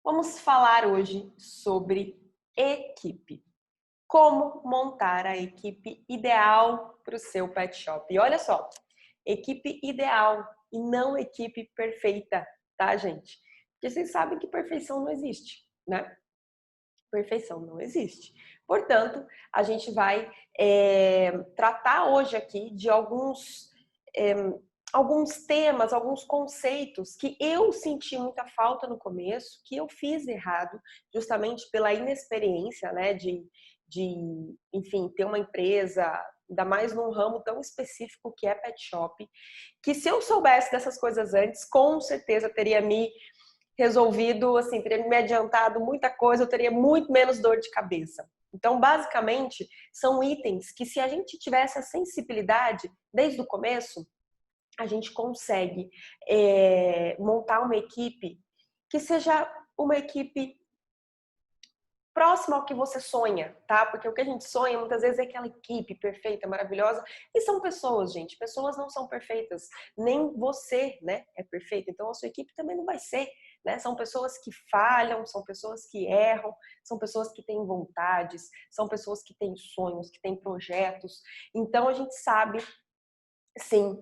Vamos falar hoje sobre equipe. Como montar a equipe ideal para o seu pet shop. E olha só, equipe ideal e não equipe perfeita, tá, gente? Porque vocês sabem que perfeição não existe, né? Perfeição não existe. Portanto, a gente vai tratar hoje aqui de é, alguns temas, alguns conceitos que eu senti muita falta no começo, que eu fiz errado, justamente pela inexperiência, né, enfim, ter uma empresa, ainda mais num ramo tão específico que é pet shop, que se eu soubesse dessas coisas antes, com certeza teria me resolvido, assim, teria me adiantado muita coisa, eu teria muito menos dor de cabeça. Então, basicamente, são itens que se a gente tiver essa sensibilidade desde o começo, a gente consegue montar uma equipe que seja uma equipe próxima ao que você sonha, tá? Porque o que a gente sonha muitas vezes é aquela equipe perfeita, maravilhosa, e são pessoas, gente. Pessoas não são perfeitas, nem você, né, é perfeito. Então a sua equipe também não vai ser, né? São pessoas que falham, são pessoas que erram, são pessoas que têm vontades, são pessoas que têm sonhos, que têm projetos. Então a gente sabe, sim,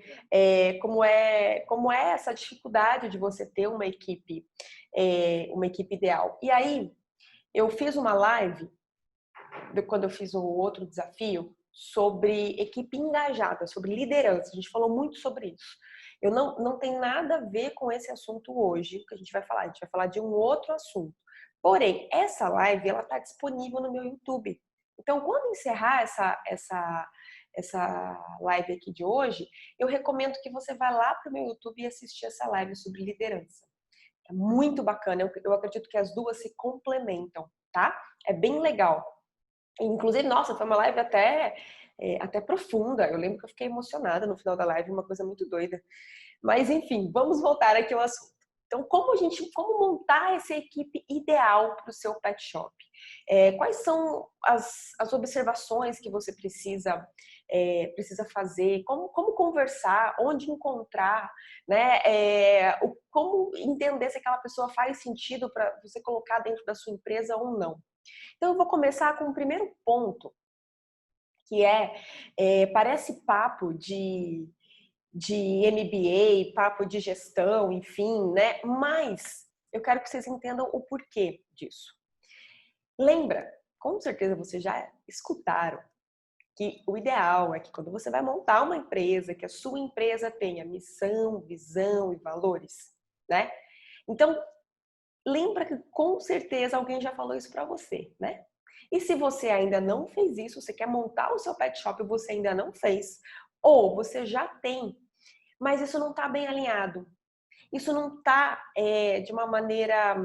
como é essa dificuldade de você ter uma equipe ideal. E aí eu fiz uma live quando eu fiz o outro desafio sobre equipe engajada, sobre liderança. A gente falou muito sobre isso. Eu não tem nada a ver com esse assunto hoje que a gente vai falar. A gente vai falar de um outro assunto. Porém, essa live ela está disponível no meu YouTube. Então, quando encerrar essa live aqui de hoje, eu recomendo que você vá lá para o meu YouTube e assistir essa live sobre liderança. É muito bacana. Eu acredito que as duas se complementam, tá? É bem legal. Inclusive, nossa, foi uma live até profunda. Eu lembro que eu fiquei emocionada no final da live, uma coisa muito doida. Mas, enfim, vamos voltar aqui ao assunto. Então, como montar essa equipe ideal para o seu pet shop? Quais são as observações que você precisa fazer? Como conversar? Onde encontrar? Né? Como entender se aquela pessoa faz sentido para você colocar dentro da sua empresa ou não? Então, eu vou começar com o primeiro ponto, que parece papo de MBA, papo de gestão, enfim, né? Mas eu quero que vocês entendam o porquê disso. Lembra, com certeza vocês já escutaram que o ideal é que quando você vai montar uma empresa, que a sua empresa tenha missão, visão e valores, né? Então, lembra que com certeza alguém já falou isso para você, né? E se você ainda não fez isso, você quer montar o seu pet shop e você ainda não fez, ou você já tem, mas isso não está bem alinhado, isso não está de uma maneira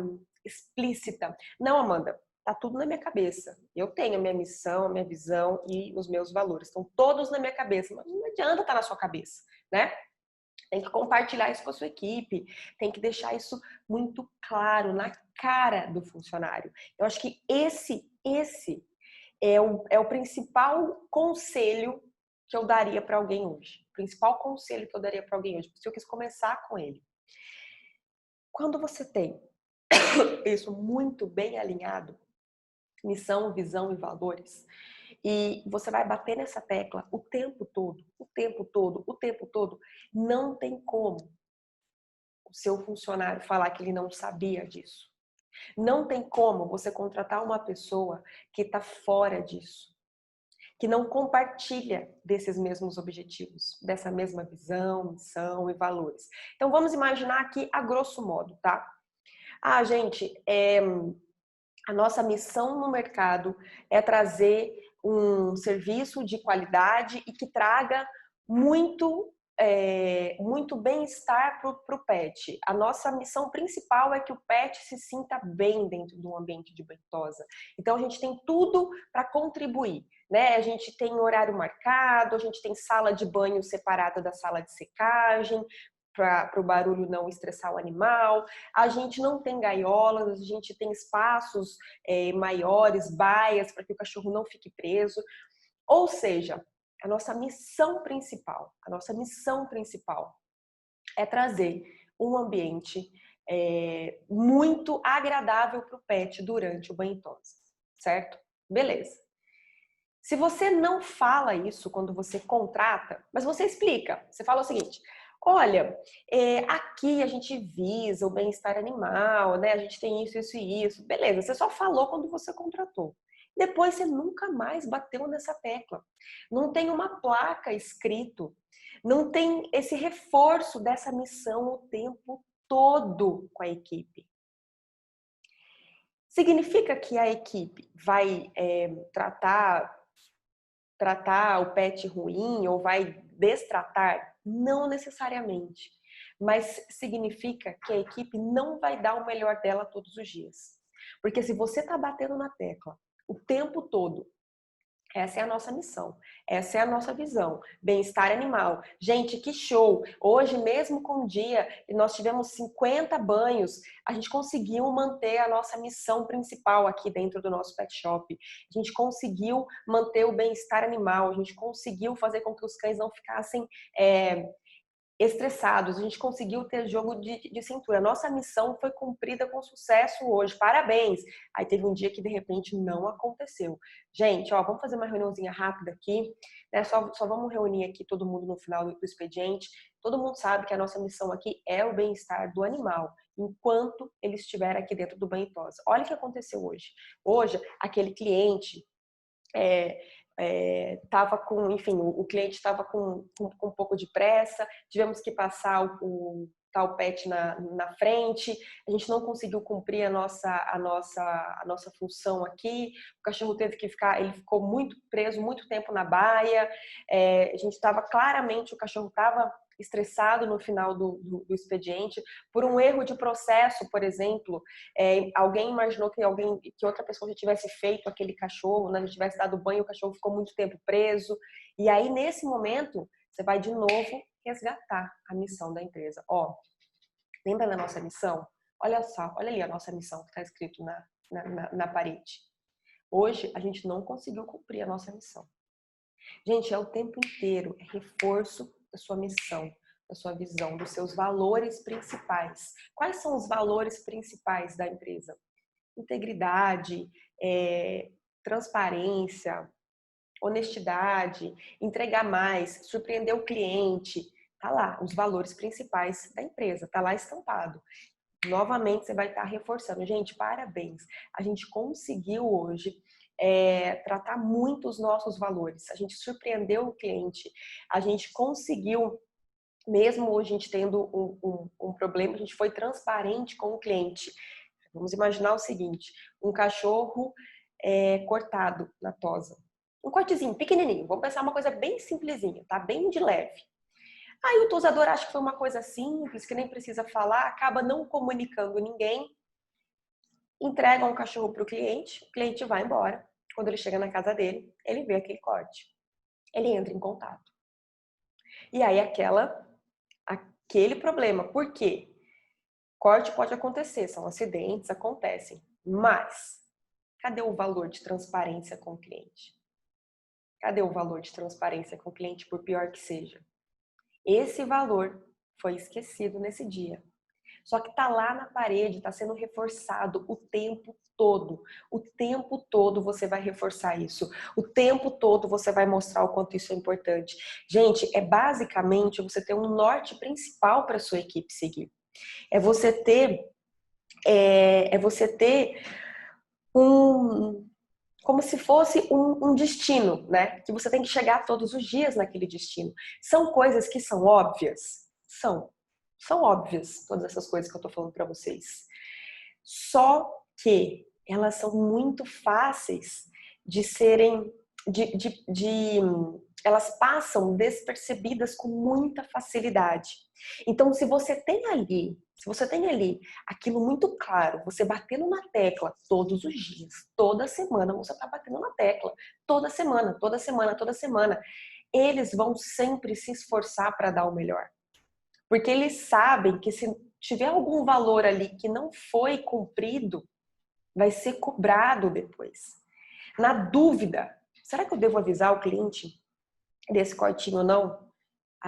explícita. Não, Amanda, tá tudo na minha cabeça. Eu tenho a minha missão, a minha visão e os meus valores. Estão todos na minha cabeça, mas não adianta estar na sua cabeça, né? Tem que compartilhar isso com a sua equipe, tem que deixar isso muito claro, na cara do funcionário. Eu acho que esse é o principal conselho que eu daria para alguém hoje. O principal conselho que eu daria para alguém hoje, se eu quis começar com ele. Quando você tem isso muito bem alinhado, missão, visão e valores, e você vai bater nessa tecla o tempo todo, o tempo todo, o tempo todo, não tem como o seu funcionário falar que ele não sabia disso. Não tem como você contratar uma pessoa que está fora disso, que não compartilha desses mesmos objetivos, dessa mesma visão, missão e valores. Então vamos imaginar aqui a grosso modo, tá? Gente, a nossa missão no mercado é trazer um serviço de qualidade e que traga muito bem-estar para o pet. A nossa missão principal é que o pet se sinta bem dentro de um ambiente de bentosa. Então a gente tem tudo para contribuir, né? A gente tem horário marcado, a gente tem sala de banho separada da sala de secagem, para o barulho não estressar o animal. A gente não tem gaiolas, a gente tem espaços maiores, baias, para que o cachorro não fique preso. Ou seja, a nossa missão principal é trazer um ambiente muito agradável para o pet durante o banho e tosa, certo? Beleza. Se você não fala isso quando você contrata, mas você explica, você fala o seguinte: olha, aqui a gente visa o bem-estar animal, né? A gente tem isso, isso e isso. Beleza, você só falou quando você contratou. Depois você nunca mais bateu nessa tecla. Não tem uma placa escrito, não tem esse reforço dessa missão o tempo todo com a equipe. Significa que a equipe vai tratar o pet ruim ou vai destratar? Não necessariamente. Mas significa que a equipe não vai dar o melhor dela todos os dias. Porque se você está batendo na tecla o tempo todo, essa é a nossa missão, essa é a nossa visão. Bem-estar animal. Gente, que show! Hoje, mesmo com o dia, nós tivemos 50 banhos, a gente conseguiu manter a nossa missão principal aqui dentro do nosso pet shop. A gente conseguiu manter o bem-estar animal, a gente conseguiu fazer com que os cães não ficassem estressados, a gente conseguiu ter jogo de cintura. Nossa missão foi cumprida com sucesso hoje, parabéns! Aí teve um dia que de repente não aconteceu. Gente, ó, vamos fazer uma reuniãozinha rápida aqui, né? Só vamos reunir aqui todo mundo no final do expediente. Todo mundo sabe que a nossa missão aqui é o bem-estar do animal, enquanto ele estiver aqui dentro do banho e tosa. Olha o que aconteceu hoje. Hoje, aquele cliente estava com, enfim, o cliente estava com um pouco de pressa, tivemos que passar o tal pet na frente, a gente não conseguiu cumprir a nossa função aqui, o cachorro teve que ficar, ele ficou muito preso, muito tempo na baia, a gente estava claramente, o cachorro estava estressado no final do expediente por um erro de processo, por exemplo, alguém imaginou que outra pessoa já tivesse feito aquele cachorro, né, já tivesse dado banho, o cachorro ficou muito tempo preso, e aí nesse momento você vai de novo resgatar a missão da empresa. Ó, lembra da nossa missão? Olha só, olha ali a nossa missão que está escrito na parede. Hoje a gente não conseguiu cumprir a nossa missão. Gente, é o tempo inteiro, é reforço da sua missão, da sua visão, dos seus valores principais. Quais são os valores principais da empresa? Integridade, transparência, honestidade, entregar mais, surpreender o cliente. Tá lá, os valores principais da empresa, tá lá estampado. Novamente, você vai estar reforçando. Gente, parabéns. A gente conseguiu hoje tratar muito os nossos valores. A gente surpreendeu o cliente. A gente conseguiu, mesmo hoje a gente tendo um problema, a gente foi transparente com o cliente. Vamos imaginar o seguinte, um cachorro cortado na tosa. Um cortezinho, pequenininho. Vamos pensar uma coisa bem simplesinha, tá? Bem de leve. Aí o tosador acha que foi uma coisa simples, que nem precisa falar, acaba não comunicando ninguém, entrega um cachorro para o cliente vai embora. Quando ele chega na casa dele, ele vê aquele corte. Ele entra em contato. E aí aquele problema. Por quê? Corte pode acontecer, são acidentes, acontecem. Mas, cadê o valor de transparência com o cliente? Cadê o valor de transparência com o cliente, por pior que seja? Esse valor foi esquecido nesse dia. Só que tá lá na parede, tá sendo reforçado o tempo todo. O tempo todo você vai reforçar isso. O tempo todo você vai mostrar o quanto isso é importante. Gente, é basicamente você ter um norte principal para sua equipe seguir. É você ter como se fosse um destino, né? Que você tem que chegar todos os dias naquele destino. São coisas que são óbvias? São óbvias, todas essas coisas que eu tô falando para vocês. Só que elas são muito fáceis de serem, elas passam despercebidas com muita facilidade. Então, se você tem ali aquilo muito claro, você batendo na tecla todos os dias, toda semana você está batendo na tecla, toda semana, toda semana, toda semana, eles vão sempre se esforçar para dar o melhor. Porque eles sabem que se tiver algum valor ali que não foi cumprido, vai ser cobrado depois. Na dúvida, será que eu devo avisar o cliente desse cortinho ou não?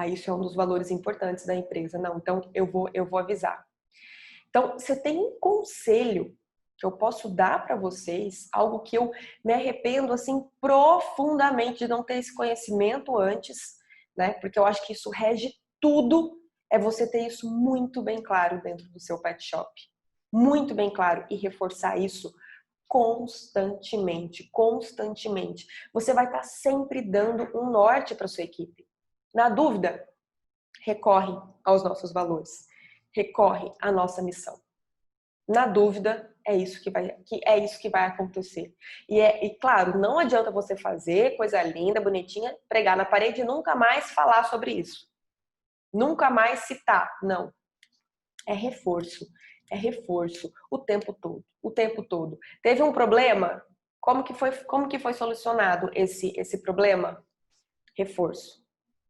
Isso é um dos valores importantes da empresa. Não, então eu vou avisar. Então, você tem um conselho que eu posso dar para vocês, algo que eu me arrependo assim profundamente de não ter esse conhecimento antes, né? Porque eu acho que isso rege tudo, é você ter isso muito bem claro dentro do seu pet shop. Muito bem claro e reforçar isso constantemente, constantemente. Você vai estar sempre dando um norte para sua equipe. Na dúvida, recorre aos nossos valores, recorre à nossa missão. Na dúvida, é isso que vai acontecer. E claro, não adianta você fazer coisa linda, bonitinha, pregar na parede e nunca mais falar sobre isso. Nunca mais citar. Não. É reforço. É reforço o tempo todo. O tempo todo. Teve um problema? Como que foi solucionado esse problema? Reforço.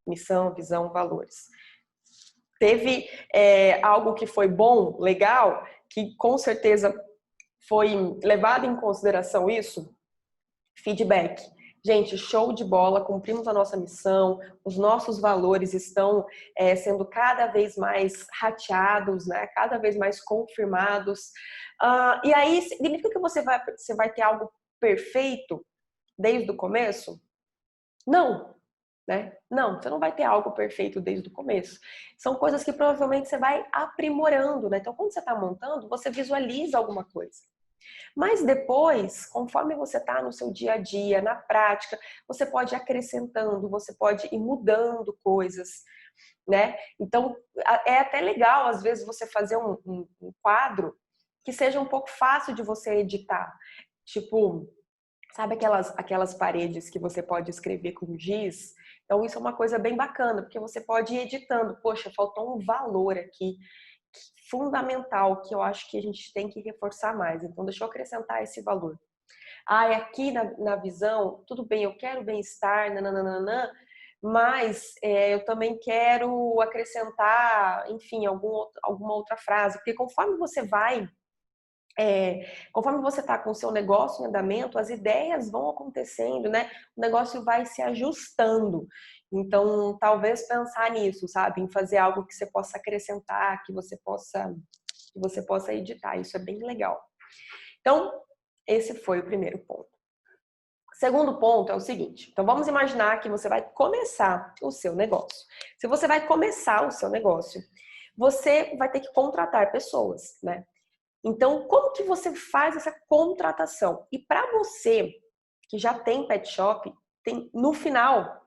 Missão, visão, valores. Teve algo que foi bom, legal, que com certeza foi levado em consideração isso? Feedback. Gente, show de bola, cumprimos a nossa missão, os nossos valores estão sendo cada vez mais rateados, né? Cada vez mais confirmados. E aí, significa que você vai ter algo perfeito desde o começo? Não, né? Não, você não vai ter algo perfeito desde o começo. São coisas que provavelmente você vai aprimorando, né? Então, quando você está montando, você visualiza alguma coisa. Mas depois, conforme você está no seu dia a dia, na prática, você pode ir acrescentando, você pode ir mudando coisas, né? Então, é até legal, às vezes, você fazer um quadro que seja um pouco fácil de você editar. Tipo, sabe aquelas paredes que você pode escrever com giz? Então, isso é uma coisa bem bacana, porque você pode ir editando. Poxa, faltou um valor aqui fundamental que eu acho que a gente tem que reforçar mais. Então, deixa eu acrescentar esse valor. Aqui na visão, tudo bem, eu quero bem-estar, nananana, mas eu também quero acrescentar, enfim, alguma outra frase. Porque conforme você está com o seu negócio em andamento, as ideias vão acontecendo, né? O negócio vai se ajustando. Então, talvez pensar nisso, sabe? Em fazer algo que você possa acrescentar, que você possa editar. Isso é bem legal. Então, esse foi o primeiro ponto. O segundo ponto é o seguinte. Então, vamos imaginar que você vai começar o seu negócio. Se você vai começar o seu negócio, você vai ter que contratar pessoas, né? Então, como que você faz essa contratação? E para você que já tem pet shop, no final,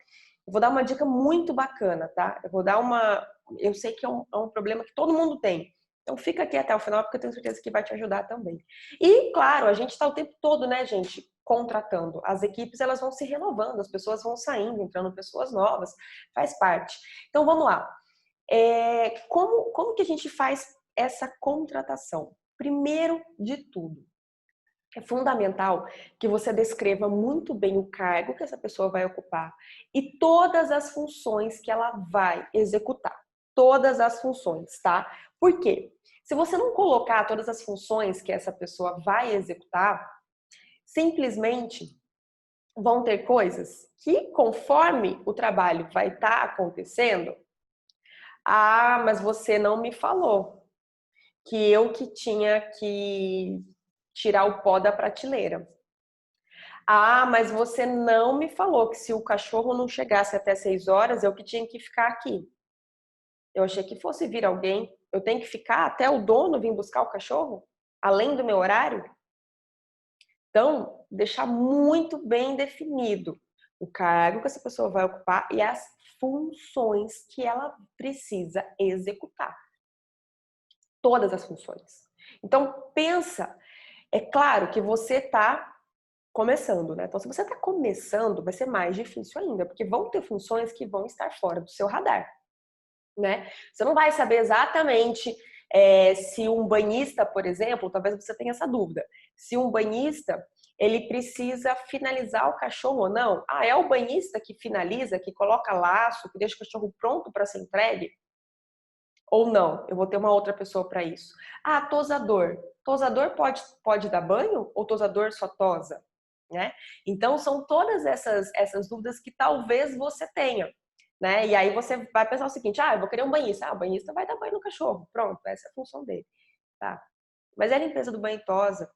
eu vou dar uma dica muito bacana, tá? Eu sei que é um problema que todo mundo tem. Então fica aqui até o final, porque eu tenho certeza que vai te ajudar também. E, claro, a gente está o tempo todo, né, gente, contratando. As equipes, elas vão se renovando, as pessoas vão saindo, entrando pessoas novas, faz parte. Então, vamos lá. Como que a gente faz essa contratação? Primeiro de tudo, é fundamental que você descreva muito bem o cargo que essa pessoa vai ocupar e todas as funções que ela vai executar. Todas as funções, tá? Por quê? Se você não colocar todas as funções que essa pessoa vai executar, simplesmente vão ter coisas que, conforme o trabalho vai estar acontecendo, mas você não me falou que eu que tinha que tirar o pó da prateleira. Mas você não me falou que se o cachorro não chegasse até 6 horas, eu que tinha que ficar aqui. Eu achei que fosse vir alguém. Eu tenho que ficar até o dono vir buscar o cachorro? Além do meu horário? Então, deixar muito bem definido o cargo que essa pessoa vai ocupar e as funções que ela precisa executar. Todas as funções. Então, pensa. É claro que você está começando, né? Então, se você está começando, vai ser mais difícil ainda, porque vão ter funções que vão estar fora do seu radar, né? Você não vai saber exatamente se um banhista, por exemplo, talvez você tenha essa dúvida, se um banhista ele precisa finalizar o cachorro ou não. É o banhista que finaliza, que coloca laço, que deixa o cachorro pronto para ser entregue? Ou não, eu vou ter uma outra pessoa para isso. Tosador. Tosador pode dar banho ou tosador só tosa? Né? Então, são todas essas dúvidas que talvez você tenha. Né? E aí você vai pensar o seguinte, eu vou querer um banhista. O banhista vai dar banho no cachorro. Pronto, essa é a função dele. Tá. Mas é a limpeza do banho e tosa.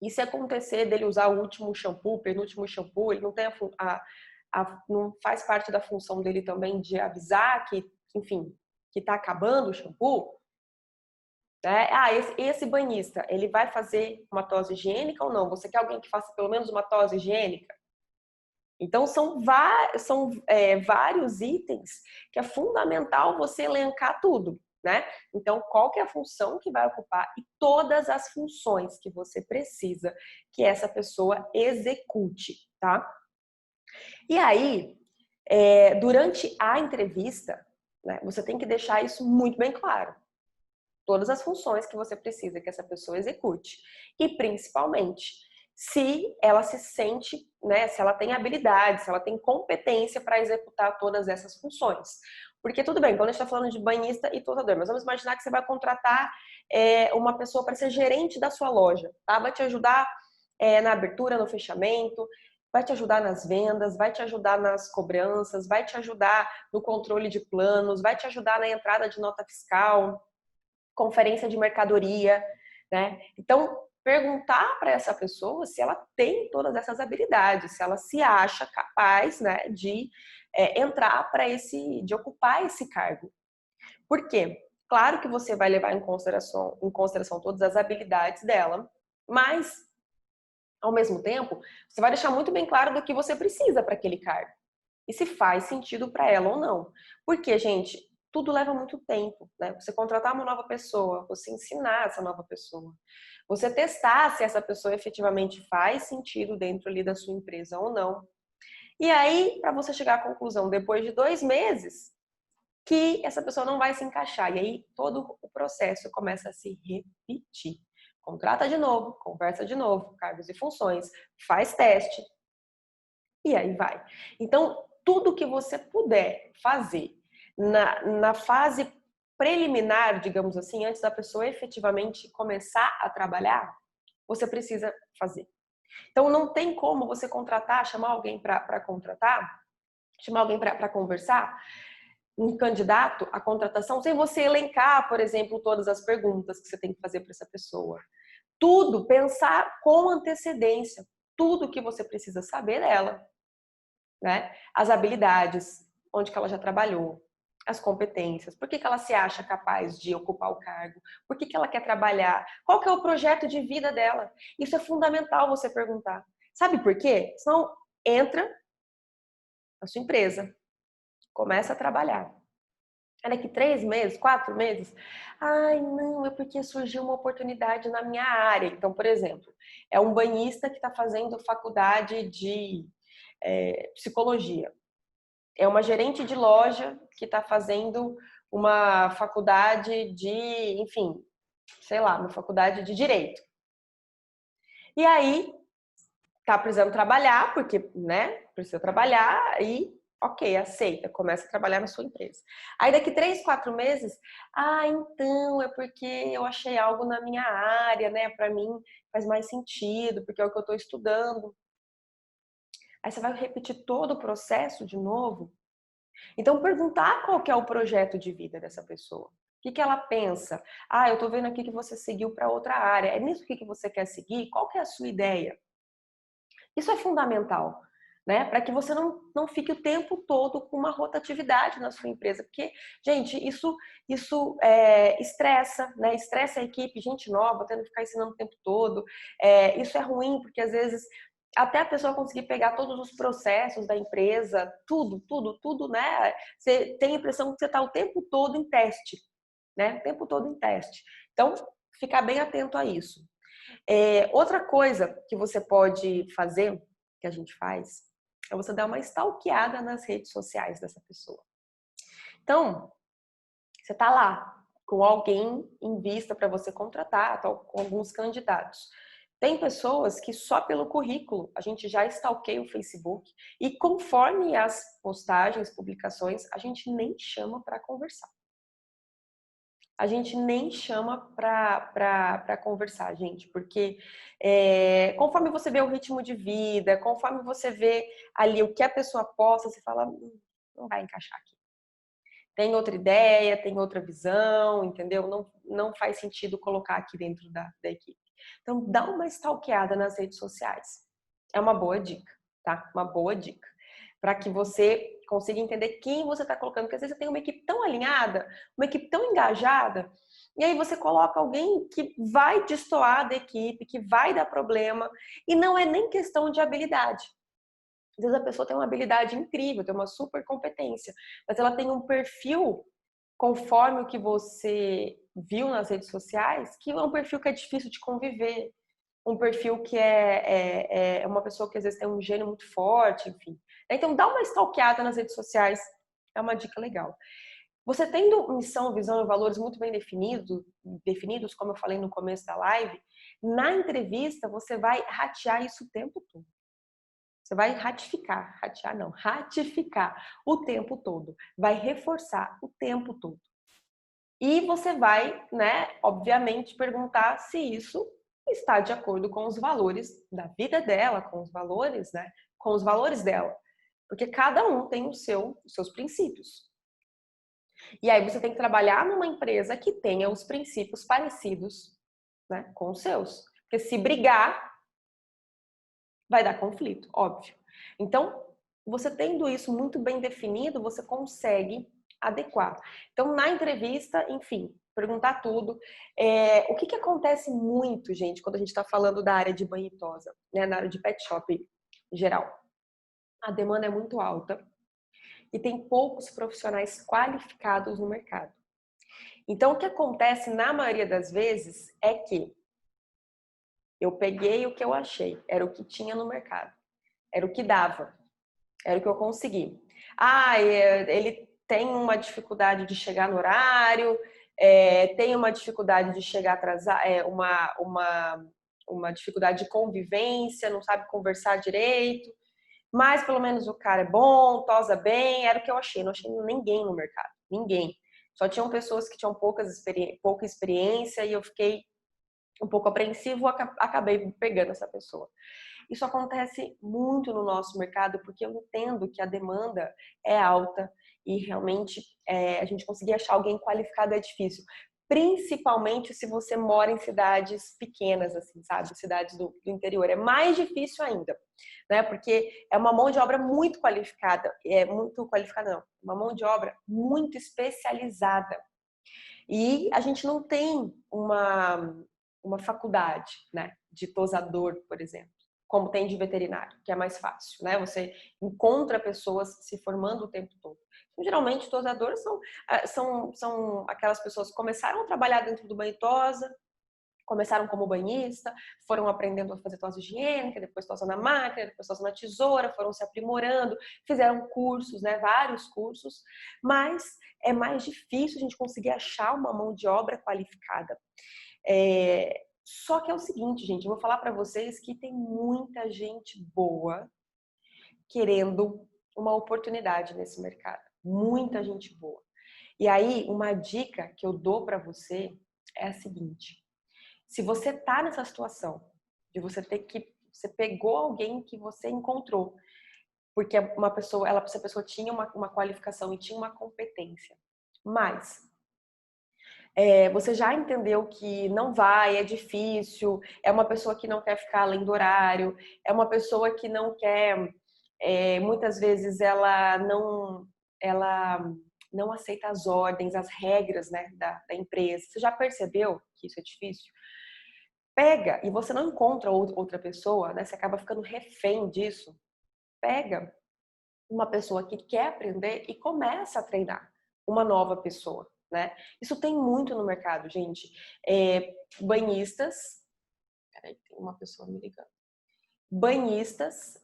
E se acontecer dele usar o último shampoo, penúltimo shampoo, ele não tem não faz parte da função dele também de avisar que, enfim, que tá acabando o shampoo, né? Ah, esse banhista, ele vai fazer uma tosa higiênica ou não? Você quer alguém que faça pelo menos uma tosa higiênica? Então, são vários itens que é fundamental você elencar tudo, né? Então, qual que é a função que vai ocupar e todas as funções que você precisa que essa pessoa execute, tá? E aí, durante a entrevista, né, você tem que deixar isso muito bem claro. Todas as funções que você precisa que essa pessoa execute. E, principalmente, se ela se sente, né, se ela tem habilidade, se ela tem competência para executar todas essas funções. Porque tudo bem, quando a gente está falando de banhista e tosador, mas vamos imaginar que você vai contratar uma pessoa para ser gerente da sua loja, tá? Vai te ajudar na abertura, no fechamento, vai te ajudar nas vendas, vai te ajudar nas cobranças, vai te ajudar no controle de planos, vai te ajudar na entrada de nota fiscal, conferência de mercadoria, né? Então, perguntar para essa pessoa se ela tem todas essas habilidades, se ela se acha capaz, né, de entrar de ocupar esse cargo. Por quê? Claro que você vai levar em consideração todas as habilidades dela, mas, ao mesmo tempo, você vai deixar muito bem claro do que você precisa para aquele cargo. E se faz sentido para ela ou não. Porque, gente, tudo leva muito tempo, né? Você contratar uma nova pessoa, você ensinar essa nova pessoa, você testar se essa pessoa efetivamente faz sentido dentro ali da sua empresa ou não. E aí, para você chegar à conclusão, depois de 2 meses, que essa pessoa não vai se encaixar. E aí, todo o processo começa a se repetir. Contrata de novo, conversa de novo, cargos e funções, faz teste, e aí vai. Então, tudo que você puder fazer na fase preliminar, digamos assim, antes da pessoa efetivamente começar a trabalhar, você precisa fazer. Então, não tem como você contratar, chamar alguém para contratar, chamar alguém para conversar, um candidato à contratação, sem você elencar, por exemplo, todas as perguntas que você tem que fazer para essa pessoa. Tudo, pensar com antecedência, tudo que você precisa saber dela, né? As habilidades, onde que ela já trabalhou, as competências, por que que ela se acha capaz de ocupar o cargo, por que que ela quer trabalhar, qual que é o projeto de vida dela. Isso é fundamental você perguntar. Sabe por quê? Senão entra na sua empresa, começa a trabalhar. É daqui 3 meses, 4 meses? Ai, não, é porque surgiu uma oportunidade na minha área. Então, por exemplo, é um banhista que está fazendo faculdade de psicologia. É uma gerente de loja que está fazendo uma faculdade de, enfim, sei lá, uma faculdade de direito. E aí, tá precisando trabalhar, porque, né, precisa trabalhar e, ok, aceita, começa a trabalhar na sua empresa. Aí daqui 3, 4 meses, então, é porque eu achei algo na minha área, né, para mim faz mais sentido, porque é o que eu estou estudando. Aí você vai repetir todo o processo de novo. Então, perguntar qual que é o projeto de vida dessa pessoa. O que ela pensa? Eu tô vendo aqui que você seguiu para outra área. É nisso que você quer seguir? Qual que é a sua ideia? Isso é fundamental, né? Para que você não fique o tempo todo com uma rotatividade na sua empresa. Porque, gente, isso estressa, né? Estressa a equipe, gente nova, tendo que ficar ensinando o tempo todo. Isso é ruim, porque às vezes até a pessoa conseguir pegar todos os processos da empresa, tudo, né? Você tem a impressão que você está o tempo todo em teste, né? O tempo todo em teste. Então, ficar bem atento a isso. Outra coisa que você pode fazer, que a gente faz, é você dar uma stalkeada nas redes sociais dessa pessoa. Então, você está lá com alguém em vista para você contratar, com alguns candidatos. Tem pessoas que só pelo currículo a gente já stalkeia o Facebook e conforme as postagens, publicações, a gente nem chama para conversar. A gente nem chama para conversar, gente, porque conforme você vê o ritmo de vida, conforme você vê ali o que a pessoa posta, você fala, não vai encaixar aqui. tem outra ideia, tem outra visão, entendeu? Não faz sentido colocar aqui dentro da equipe. Então, dá uma stalkeada nas redes sociais. É uma boa dica, tá? Uma boa dica. Para que você consiga entender quem você está colocando. Porque às vezes você tem uma equipe tão alinhada, uma equipe tão engajada, e aí você coloca alguém que vai destoar da equipe, que vai dar problema, e não é nem questão de habilidade. Às vezes a pessoa tem uma habilidade incrível, tem uma super competência, mas ela tem um perfil, conforme o que você viu nas redes sociais, que é um perfil que é difícil de conviver, um perfil que é uma pessoa que às vezes tem um gênio muito forte, enfim. Então dá uma stalkeada nas redes sociais, é uma dica legal. Você tendo missão, visão e valores muito bem definidos, como eu falei no começo da live, na entrevista você vai ratear isso o tempo todo. Você vai ratificar o tempo todo. Vai reforçar o tempo todo. E você vai, né, obviamente, perguntar se isso está de acordo com os valores da vida dela, com os valores, né, com os valores dela. Porque cada um tem os seus princípios. E aí você tem que trabalhar numa empresa que tenha os princípios parecidos, né, com os seus. Porque se brigar, vai dar conflito, óbvio. Então, você tendo isso muito bem definido, você consegue adequar. Então, na entrevista, enfim, perguntar tudo. O que acontece muito, gente, quando a gente está falando da área de banho e tosa, né, na área de pet shop em geral? A demanda é muito alta e tem poucos profissionais qualificados no mercado. Então, o que acontece na maioria das vezes é que eu peguei o que eu achei, era o que tinha no mercado, era o que dava, era o que eu consegui. Ele tem uma dificuldade de chegar no horário, tem uma dificuldade de chegar atrasado, uma dificuldade de convivência, não sabe conversar direito, mas pelo menos o cara é bom, tosa bem, era o que eu achei. Não achei ninguém no mercado, ninguém. Só tinham pessoas que tinham pouca experiência e eu fiquei um pouco apreensivo, acabei pegando essa pessoa. Isso acontece muito no nosso mercado porque eu entendo que a demanda é alta e realmente a gente conseguir achar alguém qualificado é difícil. Principalmente se você mora em cidades pequenas, assim, sabe? Cidades do interior. É mais difícil ainda, né? Porque é uma mão de obra muito qualificada. Não. Uma mão de obra muito especializada. E a gente não tem uma faculdade, né, de tosador, por exemplo, como tem de veterinário, que é mais fácil, né? Você encontra pessoas se formando o tempo todo. Então, geralmente, tosadores são aquelas pessoas que começaram a trabalhar dentro do banho e tosa, começaram como banhista, foram aprendendo a fazer tosa higiênica, depois tosa na máquina, depois tosa na tesoura, foram se aprimorando, fizeram cursos, né, vários cursos, mas é mais difícil a gente conseguir achar uma mão de obra qualificada. Só que é o seguinte, gente, eu vou falar para vocês que tem muita gente boa querendo uma oportunidade nesse mercado. Muita gente boa. E aí, uma dica que eu dou para você é a seguinte: se você tá nessa situação de você pegou alguém que você encontrou, porque essa pessoa tinha uma qualificação e tinha uma competência, mas você já entendeu que não vai, é difícil, é uma pessoa que não quer ficar além do horário, é uma pessoa que não quer, muitas vezes ela não aceita as ordens, as regras, né, da empresa. Você já percebeu que isso é difícil? Pega e você não encontra outra pessoa, né? Você acaba ficando refém disso. Pega uma pessoa que quer aprender e começa a treinar uma nova pessoa, né? Isso tem muito no mercado, gente. Banhistas, peraí, tem uma pessoa me ligando. Banhistas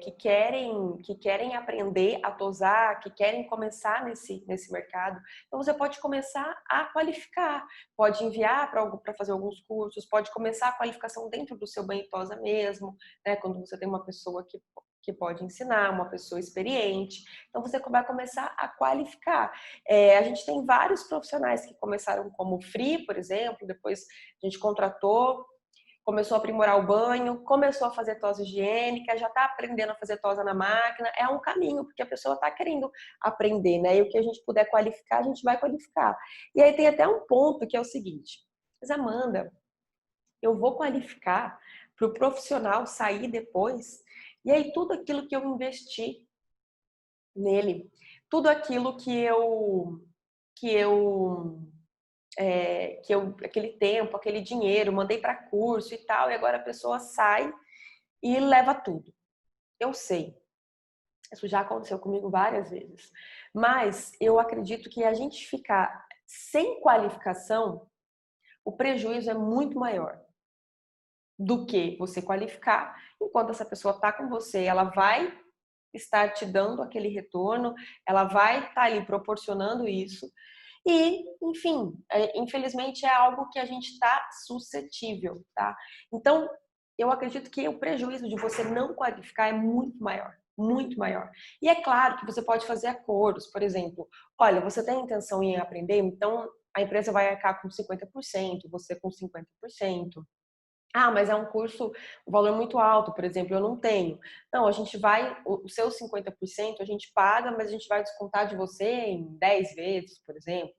que querem aprender a tosar, que querem começar nesse mercado. Então você pode começar a qualificar, pode enviar para fazer alguns cursos, pode começar a qualificação dentro do seu banho e tosa mesmo, né? Quando você tem uma pessoa que pode ensinar, uma pessoa experiente. Então você vai começar a qualificar. A gente tem vários profissionais que começaram como free, por exemplo, depois a gente contratou começou a aprimorar o banho, começou a fazer tosa higiênica, já está aprendendo a fazer tosa na máquina. É um caminho, porque a pessoa está querendo aprender, né? E o que a gente puder qualificar, a gente vai qualificar. E aí tem até um ponto que é o seguinte: mas Amanda, eu vou qualificar para o profissional sair depois, e aí tudo aquilo que eu investi nele, tudo aquilo que eu aquele tempo, aquele dinheiro, mandei para curso e tal, e agora a pessoa sai e leva tudo. Eu sei, isso já aconteceu comigo várias vezes, mas eu acredito que a gente ficar sem qualificação, o prejuízo é muito maior do que você qualificar. Enquanto essa pessoa está com você, ela vai estar te dando aquele retorno, ela vai estar ali proporcionando isso. E, enfim, infelizmente é algo que a gente está suscetível, tá? Então, eu acredito que o prejuízo de você não qualificar é muito maior, muito maior. E é claro que você pode fazer acordos, por exemplo, olha, você tem intenção em aprender, então a empresa vai arcar com 50%, você com 50%. Ah, mas é um curso, um valor muito alto, por exemplo, eu não tenho. Não, a gente vai, os seus 50% a gente paga, mas a gente vai descontar de você em 10 vezes, por exemplo.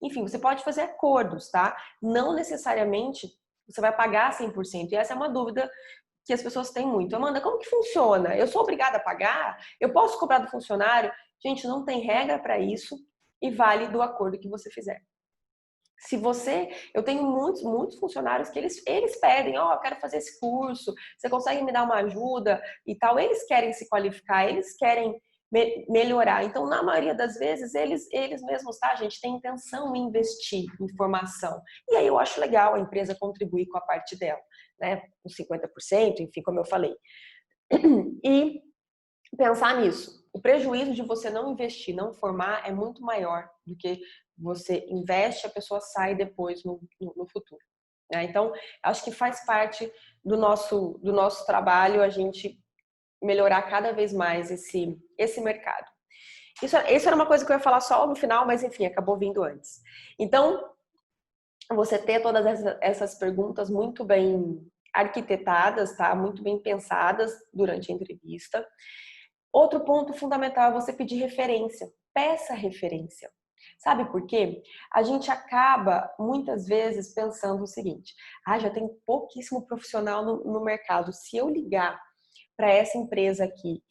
Enfim, você pode fazer acordos, tá? Não necessariamente você vai pagar 100%. E essa é uma dúvida que as pessoas têm muito. Amanda, como que funciona? Eu sou obrigada a pagar? Eu posso cobrar do funcionário? Gente, não tem regra para isso e vale do acordo que você fizer. Se você, eu tenho muitos funcionários que eles pedem, ó, eu quero fazer esse curso, você consegue me dar uma ajuda e tal. Eles querem se qualificar, eles querem melhorar. Então, na maioria das vezes, eles mesmos, tá, gente, têm intenção em investir em formação. E aí eu acho legal a empresa contribuir com a parte dela, né, com 50%, enfim, como eu falei. E pensar nisso. O prejuízo de você não investir, não formar, é muito maior do que você investe, a pessoa sai depois no futuro. Né? Então, acho que faz parte do nosso trabalho a gente melhorar cada vez mais esse mercado. Isso era uma coisa que eu ia falar só no final, mas enfim, acabou vindo antes. Então, você ter todas essas perguntas muito bem arquitetadas, tá? Muito bem pensadas durante a entrevista. Outro ponto fundamental é você pedir referência. Peça referência. Sabe por quê? A gente acaba, muitas vezes, pensando o seguinte: já tem pouquíssimo profissional no mercado. Se eu ligar para essa empresa aqui,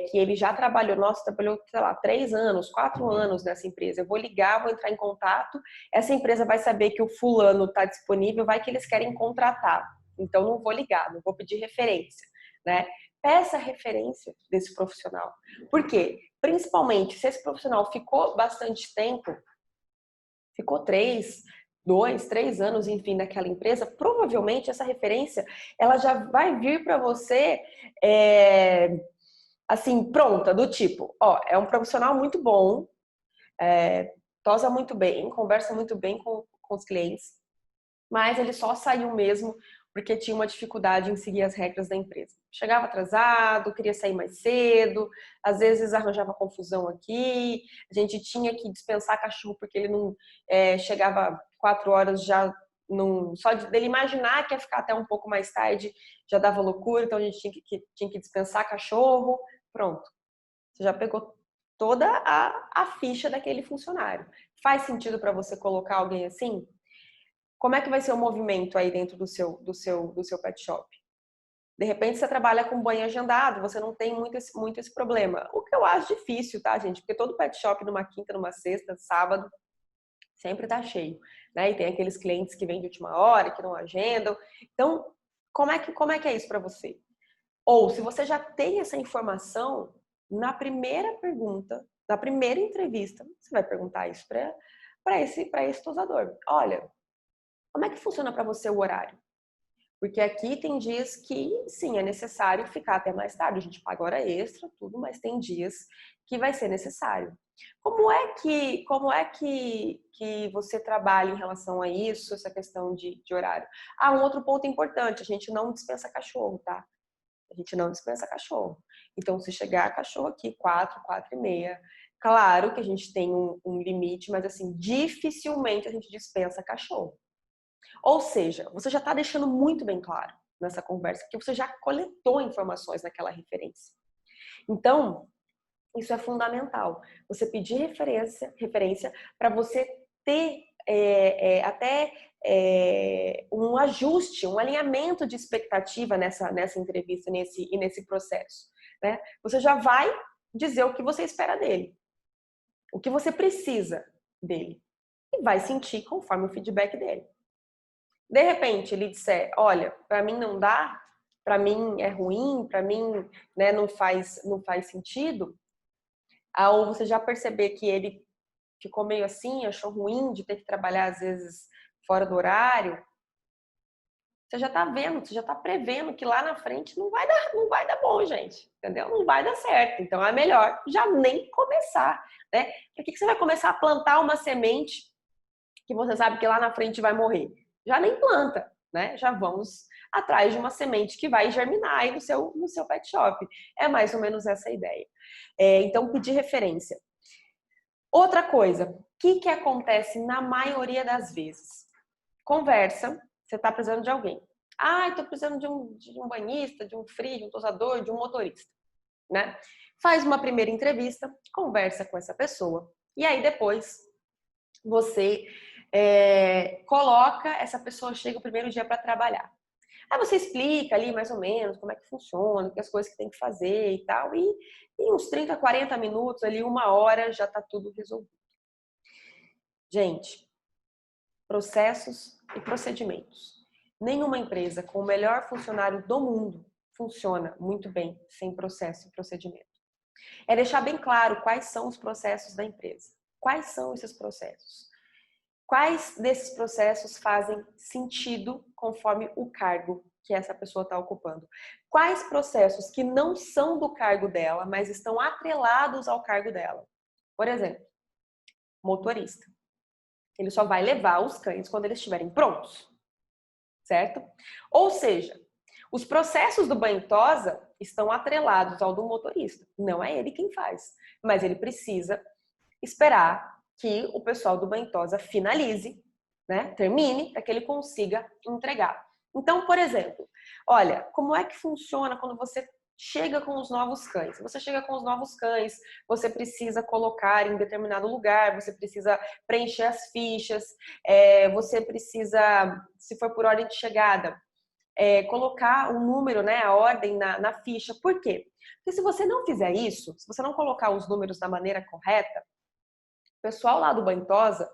que ele já trabalhou, trabalhou, sei lá, 3 anos, 4 anos nessa empresa, eu vou ligar, vou entrar em contato, essa empresa vai saber que o fulano está disponível, vai que eles querem contratar. Então, não vou ligar, não vou pedir referência, né? Peça referência desse profissional. Por quê? Principalmente se esse profissional ficou bastante tempo, ficou 2, 3 anos, enfim, naquela empresa, provavelmente essa referência ela já vai vir para você assim, pronta, do tipo, ó, é um profissional muito bom, tosa muito bem, conversa muito bem com os clientes, mas ele só saiu mesmo porque tinha uma dificuldade em seguir as regras da empresa. Chegava atrasado, queria sair mais cedo, às vezes arranjava confusão aqui, a gente tinha que dispensar cachorro porque ele não chegava 4 horas já, só dele imaginar que ia ficar até um pouco mais tarde já dava loucura, então a gente tinha que dispensar cachorro, pronto. Você já pegou toda a ficha daquele funcionário. Faz sentido para você colocar alguém assim? Como é que vai ser o movimento aí dentro do seu pet shop? De repente você trabalha com banho agendado, você não tem muito esse problema. O que eu acho difícil, tá, gente? Porque todo pet shop numa quinta, numa sexta, sábado, sempre tá cheio, né? E tem aqueles clientes que vêm de última hora, que não agendam. Então, como é que é isso para você? Ou se você já tem essa informação, na primeira pergunta, na primeira entrevista, você vai perguntar isso para esse tosador. Olha, como é que funciona para você o horário? Porque aqui tem dias que, sim, é necessário ficar até mais tarde. A gente paga hora extra, tudo, mas tem dias que vai ser necessário. Como é que você trabalha em relação a isso, essa questão de horário? Um outro ponto importante, a gente não dispensa cachorro, tá? A gente não dispensa cachorro. Então, se chegar cachorro aqui, 4, 4:30, claro que a gente tem um limite, mas assim, dificilmente a gente dispensa cachorro. Ou seja, você já está deixando muito bem claro nessa conversa, porque você já coletou informações naquela referência. Então, isso é fundamental. Você pedir referência para você ter um ajuste, um alinhamento de expectativa nessa entrevista nesse processo. Né? Você já vai dizer o que você espera dele, o que você precisa dele, e vai sentir conforme o feedback dele. De repente, ele disser, olha, para mim não dá, para mim é ruim, para mim, né, não faz sentido, ou você já perceber que ele ficou meio assim, achou ruim de ter que trabalhar às vezes fora do horário, você já tá vendo, você já tá prevendo que lá na frente não vai dar bom, gente, entendeu? Não vai dar certo. Então é melhor já nem começar, né? Por que você vai começar a plantar uma semente que você sabe que lá na frente vai morrer? Já nem planta, né? Já vamos atrás de uma semente que vai germinar aí no seu pet shop. É mais ou menos essa a ideia. Então, pedir referência. Outra coisa, o que acontece na maioria das vezes? Conversa, você está precisando de alguém. Ah, estou precisando de um banhista, de um free, de um tosador, de um motorista, né? Faz uma primeira entrevista, conversa com essa pessoa e aí depois você coloca, essa pessoa chega o primeiro dia para trabalhar. Aí você explica ali mais ou menos como é que funciona, as coisas que tem que fazer e tal, e em uns 30, 40 minutos ali, 1 hora, já está tudo resolvido. Gente, processos e procedimentos. Nenhuma empresa com o melhor funcionário do mundo funciona muito bem sem processo e procedimento. É deixar bem claro quais são os processos da empresa. Quais são esses processos? Quais desses processos fazem sentido conforme o cargo que essa pessoa está ocupando? Quais processos que não são do cargo dela, mas estão atrelados ao cargo dela? Por exemplo, motorista. Ele só vai levar os cães quando eles estiverem prontos, certo? Ou seja, os processos do banho-tosa estão atrelados ao do motorista. Não é ele quem faz, mas ele precisa esperar que o pessoal do banho-tosa finalize, né? Termine, para que ele consiga entregar. Então, por exemplo, olha, como é que funciona quando você chega com os novos cães? Você chega com os novos cães, você precisa colocar em determinado lugar, você precisa preencher as fichas, você precisa, se for por ordem de chegada, colocar um número, né, a ordem na ficha. Por quê? Porque se você não fizer isso, se você não colocar os números da maneira correta, o pessoal lá do banho-tosa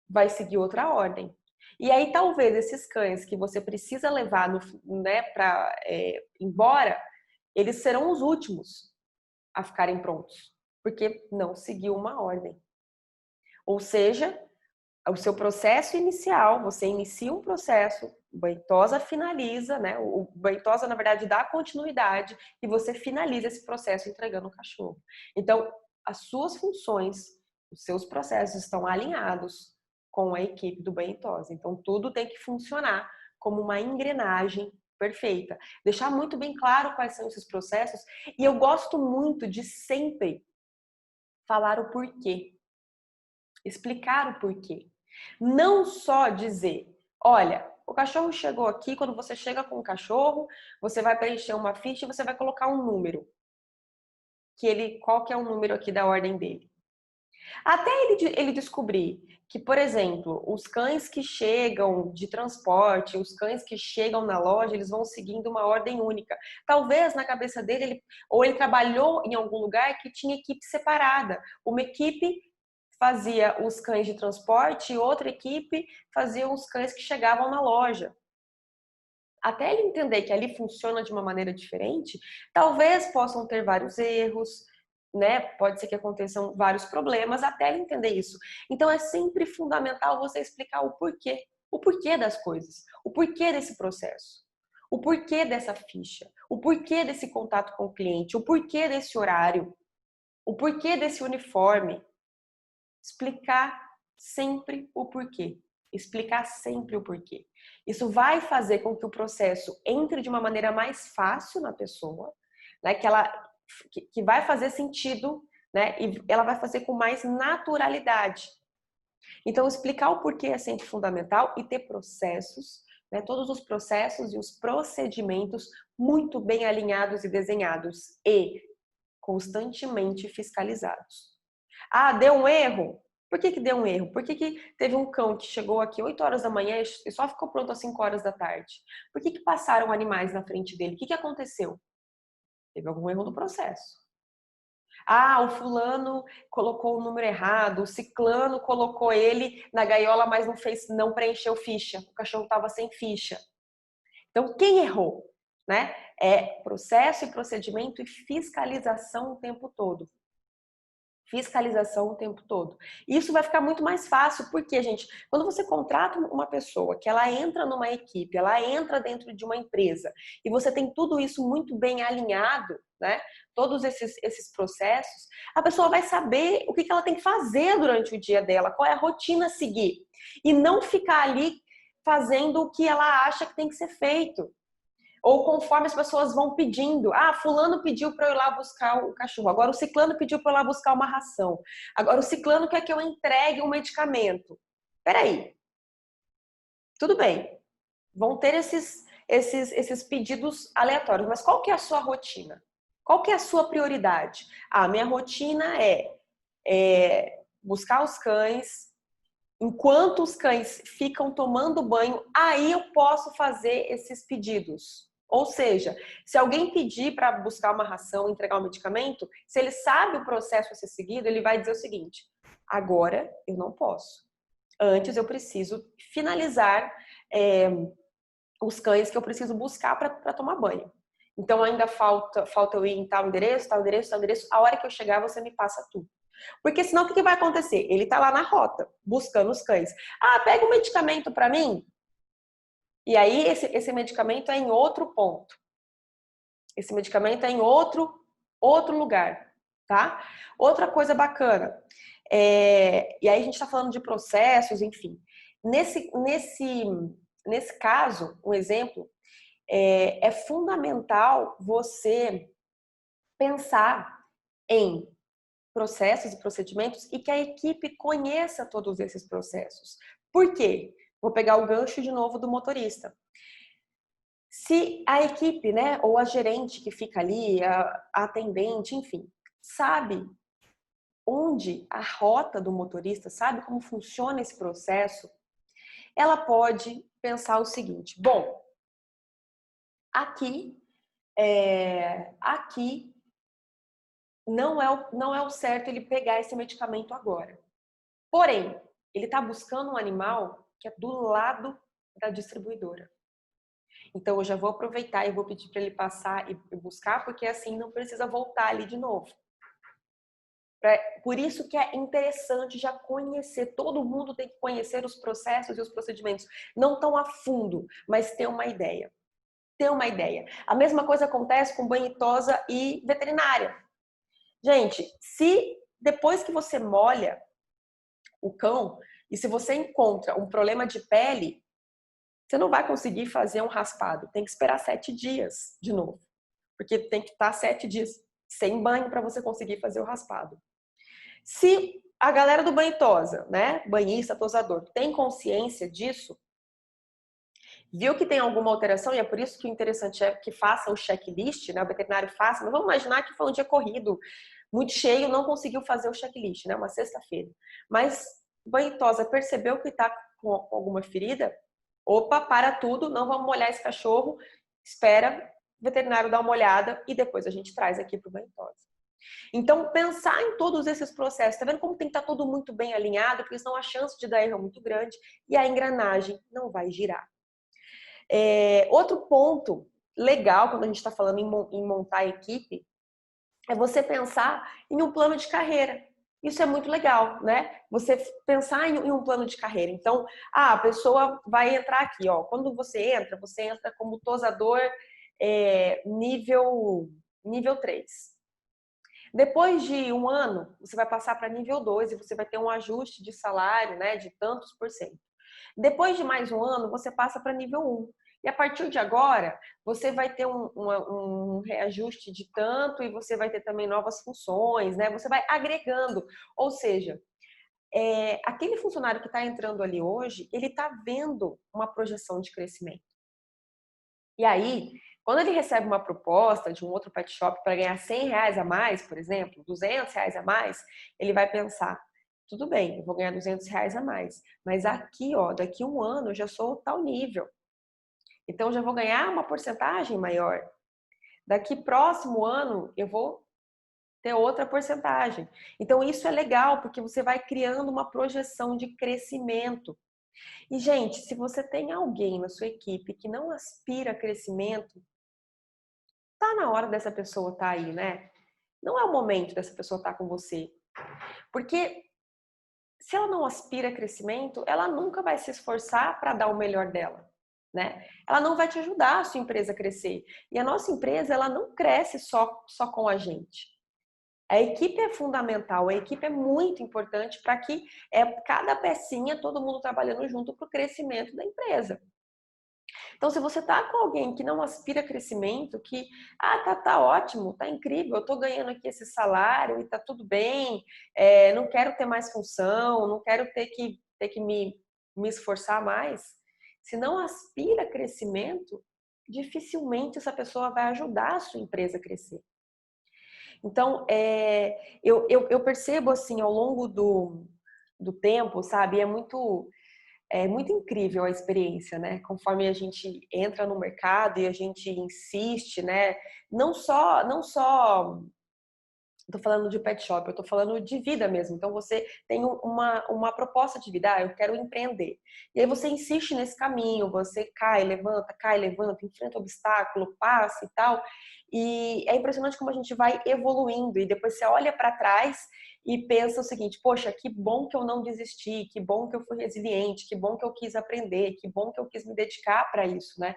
vai seguir outra ordem. E aí, talvez, esses cães que você precisa levar né, para embora, eles serão os últimos a ficarem prontos, porque não seguiu uma ordem. Ou seja, o seu processo inicial, você inicia um processo, o banho-tosa finaliza, né? O banho-tosa, na verdade, dá continuidade e você finaliza esse processo entregando o cachorro. Então, as suas funções, os seus processos estão alinhados com a equipe do banho-tosa. Então, tudo tem que funcionar como uma engrenagem perfeita. Deixar muito bem claro quais são esses processos e eu gosto muito de sempre falar o porquê. Explicar o porquê. Não só dizer, olha, o cachorro chegou aqui, quando você chega com o cachorro, você vai preencher uma ficha e você vai colocar um número. Qual que é o número aqui da ordem dele? Até ele descobrir que, por exemplo, os cães que chegam de transporte, os cães que chegam na loja, eles vão seguindo uma ordem única. Talvez na cabeça dele, ele trabalhou em algum lugar que tinha equipe separada. Uma equipe fazia os cães de transporte e outra equipe fazia os cães que chegavam na loja. Até ele entender que ali funciona de uma maneira diferente, talvez possam ter vários erros, né? Pode ser que aconteçam vários problemas até ele entender isso. Então é sempre fundamental você explicar o porquê das coisas, o porquê desse processo, o porquê dessa ficha, o porquê desse contato com o cliente, o porquê desse horário, o porquê desse uniforme. Explicar sempre o porquê. Explicar sempre o porquê. Isso vai fazer com que o processo entre de uma maneira mais fácil na pessoa, né? Que vai fazer sentido, né? E ela vai fazer com mais naturalidade. Então, explicar o porquê é sempre fundamental e ter processos, né, todos os processos e os procedimentos muito bem alinhados e desenhados e constantemente fiscalizados. Ah, deu um erro? Por que deu um erro? Por que teve um cão que chegou aqui 8 horas da manhã e só ficou pronto às 5 horas da tarde? Por que passaram animais na frente dele? O que aconteceu? Teve algum erro no processo. Ah, o fulano colocou o número errado, o ciclano colocou ele na gaiola, mas não preencheu ficha. O cachorro estava sem ficha. Então, quem errou? Né? É processo e procedimento e fiscalização o tempo todo. Fiscalização o tempo todo. Isso vai ficar muito mais fácil, porque, gente, quando você contrata uma pessoa que ela entra numa equipe, ela entra dentro de uma empresa e você tem tudo isso muito bem alinhado, né? Todos esses processos, a pessoa vai saber o que ela tem que fazer durante o dia dela, qual é a rotina a seguir. E não ficar ali fazendo o que ela acha que tem que ser feito. Ou conforme as pessoas vão pedindo. Ah, fulano pediu para eu ir lá buscar o cachorro. Agora o ciclano pediu para eu ir lá buscar uma ração. Agora o ciclano quer que eu entregue um medicamento. Peraí. Tudo bem. Vão ter esses pedidos aleatórios. Mas qual que é a sua rotina? Qual que é a sua prioridade? Ah, minha rotina é buscar os cães. Enquanto os cães ficam tomando banho, aí eu posso fazer esses pedidos. Ou seja, se alguém pedir para buscar uma ração, entregar um medicamento, se ele sabe o processo a ser seguido, ele vai dizer o seguinte: agora eu não posso. Antes eu preciso finalizar os cães que eu preciso buscar para tomar banho. Então ainda falta eu ir em tal endereço, tal endereço, tal endereço. A hora que eu chegar, você me passa tudo. Porque senão o que vai acontecer? Ele tá lá na rota, buscando os cães. Ah, pega um medicamento para mim. E aí esse medicamento é em outro ponto. Esse medicamento é em outro lugar, tá? Outra coisa bacana. E aí a gente tá falando de processos, enfim. Nesse caso, um exemplo, é fundamental você pensar em processos e procedimentos e que a equipe conheça todos esses processos. Por quê? Vou pegar o gancho de novo do motorista. Se a equipe, né, ou a gerente que fica ali, a atendente, enfim, sabe onde a rota do motorista, sabe como funciona esse processo, ela pode pensar o seguinte: bom, aqui não é o certo ele pegar esse medicamento agora. Porém, ele está buscando um animal que é do lado da distribuidora. Então, eu já vou aproveitar e vou pedir para ele passar e buscar, porque assim não precisa voltar ali de novo. Por isso que é interessante já conhecer, todo mundo tem que conhecer os processos e os procedimentos. Não tão a fundo, mas ter uma ideia. Ter uma ideia. A mesma coisa acontece com banho e tosa e veterinária. Gente, se depois que você molha o cão, e se você encontra um problema de pele, você não vai conseguir fazer um raspado. Tem que esperar 7 dias de novo. Porque tem que estar 7 dias sem banho para você conseguir fazer o raspado. Se a galera do banho tosa, né, banhista, tosador, tem consciência disso, viu que tem alguma alteração, e é por isso que o interessante é que faça o checklist, né, o veterinário faça, mas vamos imaginar que foi um dia corrido, muito cheio, não conseguiu fazer o checklist, né, uma sexta-feira. Mas o banho tosa percebeu que está com alguma ferida, opa, para tudo, não vamos molhar esse cachorro, espera o veterinário dar uma olhada e depois a gente traz aqui para o banho tosa. Então, pensar em todos esses processos, tá vendo como tem que estar tudo muito bem alinhado, porque senão a chance de dar erro é muito grande e a engrenagem não vai girar. Outro ponto legal quando a gente está falando em montar a equipe é você pensar em um plano de carreira. Isso é muito legal, né? Você pensar em um plano de carreira. Então, a pessoa vai entrar aqui, ó. Quando você entra como tosador nível 3. Depois de um ano, você vai passar para nível 2 e você vai ter um ajuste de salário, né, de tantos por cento. Depois de mais um ano, você passa para nível 1. E a partir de agora, você vai ter um reajuste de tanto e você vai ter também novas funções, né? Você vai agregando. Ou seja, aquele funcionário que está entrando ali hoje, ele está vendo uma projeção de crescimento. E aí, quando ele recebe uma proposta de um outro pet shop para ganhar R$100 a mais, por exemplo, R$200 a mais, ele vai pensar, tudo bem, eu vou ganhar R$200 a mais, mas aqui, ó, daqui a um ano eu já sou tal nível. Então, eu já vou ganhar uma porcentagem maior. Daqui próximo ano, eu vou ter outra porcentagem. Então, isso é legal, porque você vai criando uma projeção de crescimento. E, gente, se você tem alguém na sua equipe que não aspira a crescimento, tá na hora dessa pessoa estar aí, né? Não é o momento dessa pessoa estar com você. Porque se ela não aspira a crescimento, ela nunca vai se esforçar para dar o melhor dela, né? Ela não vai te ajudar a sua empresa a crescer. E a nossa empresa, ela não cresce só com a gente. A equipe é fundamental, a equipe é muito importante para que cada pecinha, todo mundo trabalhando junto para o crescimento da empresa. Então, se você tá com alguém que não aspira a crescimento, que, tá ótimo, tá incrível, eu tô ganhando aqui esse salário e tá tudo bem, não quero ter mais função, não quero ter que me esforçar mais. Se não aspira a crescimento, dificilmente essa pessoa vai ajudar a sua empresa a crescer. Então, eu percebo assim, ao longo do tempo, sabe, é muito incrível a experiência, né? Conforme a gente entra no mercado e a gente insiste, né? Não só tô falando de pet shop, eu tô falando de vida mesmo. Então você tem uma proposta de vida, eu quero empreender. E aí você insiste nesse caminho, você cai, levanta, enfrenta obstáculo, passa e tal. E é impressionante como a gente vai evoluindo e depois você olha para trás e pensa o seguinte: poxa, que bom que eu não desisti, que bom que eu fui resiliente, que bom que eu quis aprender, que bom que eu quis me dedicar para isso, né?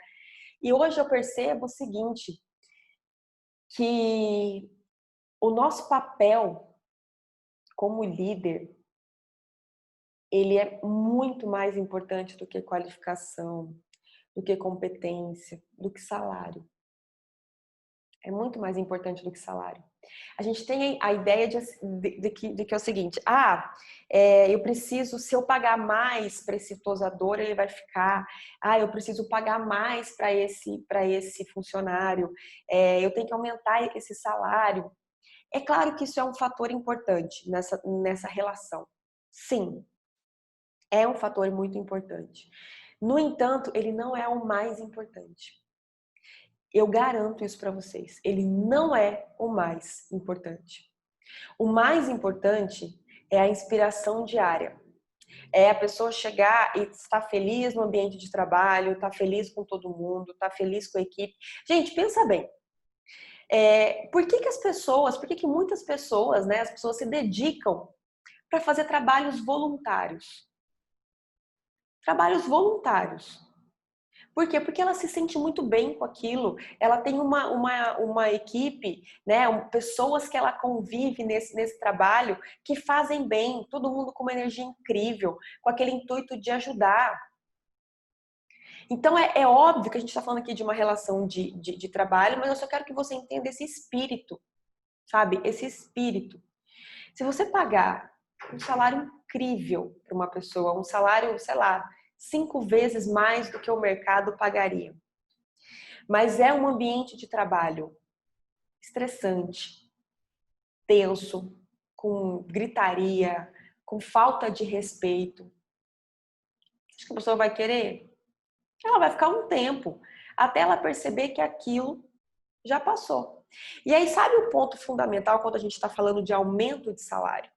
E hoje eu percebo o seguinte, que o nosso papel como líder, ele é muito mais importante do que qualificação, do que competência, do que salário. É muito mais importante do que salário. A gente tem a ideia de que é o seguinte: eu preciso, se eu pagar mais para esse tosador, ele vai ficar. Eu preciso pagar mais para esse funcionário. Eu tenho que aumentar esse salário. É claro que isso é um fator importante nessa relação. Sim, é um fator muito importante. No entanto, ele não é o mais importante. Eu garanto isso para vocês. Ele não é o mais importante. O mais importante é a inspiração diária. É a pessoa chegar e estar feliz no ambiente de trabalho, estar feliz com todo mundo, estar feliz com a equipe. Gente, pensa bem. Por que muitas pessoas, né, as pessoas se dedicam para fazer trabalhos voluntários? Trabalhos voluntários. Por quê? Porque ela se sente muito bem com aquilo. Ela tem uma equipe, né, pessoas que ela convive nesse trabalho que fazem bem, todo mundo com uma energia incrível, com aquele intuito de ajudar. Então é óbvio que a gente está falando aqui de uma relação de trabalho, mas eu só quero que você entenda esse espírito, sabe? Esse espírito. Se você pagar um salário incrível para uma pessoa, um salário, sei lá, 5 vezes mais do que o mercado pagaria, mas é um ambiente de trabalho estressante, tenso, com gritaria, com falta de respeito, acho que a pessoa vai querer? Ela vai ficar um tempo até ela perceber que aquilo já passou. E aí, sabe o ponto fundamental quando a gente está falando de aumento de salário?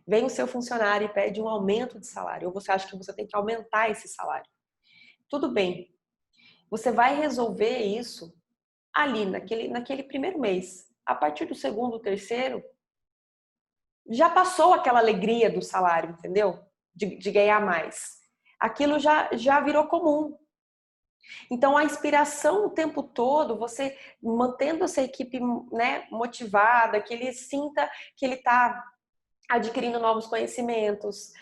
Vem o seu funcionário e pede um aumento de salário, ou você acha que você tem que aumentar esse salário. Tudo bem, você vai resolver isso ali, naquele primeiro mês. A partir do segundo, terceiro, já passou aquela alegria do salário, entendeu? De ganhar mais. Aquilo já virou comum. Então, a inspiração o tempo todo, você mantendo essa equipe, né, motivada, que ele sinta que ele está adquirindo novos conhecimentos,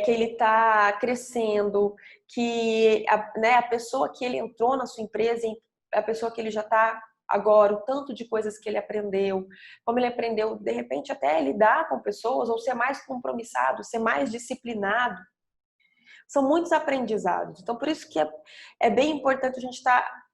que ele está crescendo, que a pessoa que ele entrou na sua empresa, a pessoa que ele já está agora, o tanto de coisas que ele aprendeu, como ele aprendeu, de repente, até lidar com pessoas, ou ser mais compromissado, ser mais disciplinado. São muitos aprendizados. Então, por isso que é bem importante a gente estar